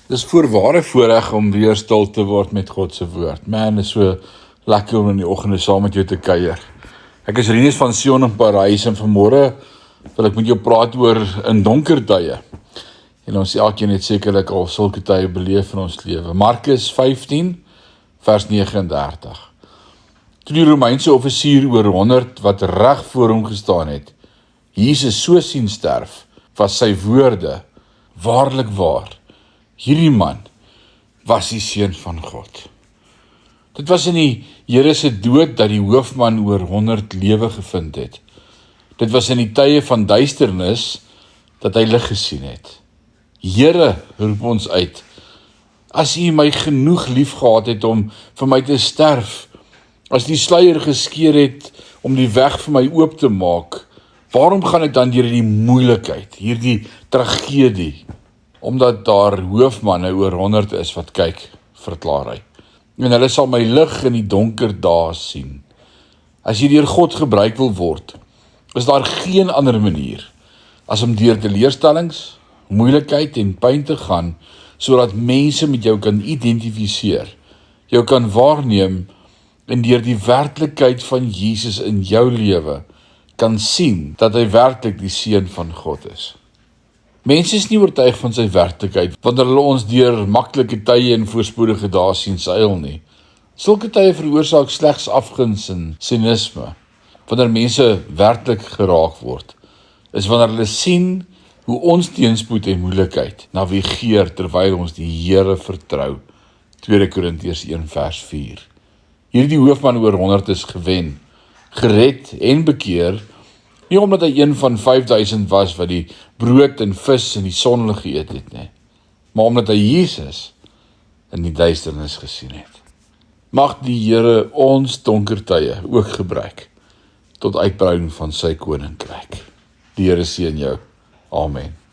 Dis voorware voorreg om weer stil te word met God se woord. Man, is so lekker om in die oggende saam met jou te kuier. Ek is Rinus van Sion in Parys en vanmôre wil ek met jou praat oor in donker tye. En ons elkeen het sekerlik al sulke tye beleef in ons lewe. Markus 15 vers 39. Toe die Romeinse offisier oor 100 wat reg voor hom gestaan het, Jesus so sien sterf, was sy woorde: waarlik waar, hierdie man was die seun van God. Dit was in die Here se dood dat die hoofman oor 100 lewe gevind het. Dit was in die tye van duisternis dat hy lig gesien het. Here, roep ons uit, as U my genoeg lief gehad het om vir my te sterf, as die sluier geskeur het om die weg vir my oop te maak, waarom gaan ek dan deur hierdie moeilikheid, hierdie tragedie? Omdat daar hoofmanne oor 100 is wat kyk, verklaar hy. En hulle sal my lig in die donker dae sien. As jy deur God gebruik wil word, is daar geen ander manier as om deur teleurstellings, moeilikheid en pyn te gaan, sodat mense met jou kan identifiseer, jou kan waarneem en deur die werklikheid van Jesus in jou lewe kan sien dat hy werklik die seun van God is. Mense is nie oortuig van sy werklikheid wanneer hulle ons deur maklike tye en voorspoedige dae sien seil nie. Sulke tye veroorsaak slegs afguns en sinisme. Wanneer mense werklik geraak word, is wanneer hulle sien hoe ons teenspoed en moeilikheid navigeer terwyl ons die Here vertrou. 2 Korintiërs 1 vers 4. Hierdie hoofman oor 100 is gewen, gered en bekeer, nie omdat hy een van 5000 was wat die brood en vis in die sonlig geëet het nie, maar omdat hy Jesus in die duisternis gesien het. Mag die Here ons donker tye ook gebruik tot uitbreiding van sy koninkryk. Die Here seën jou. Amen.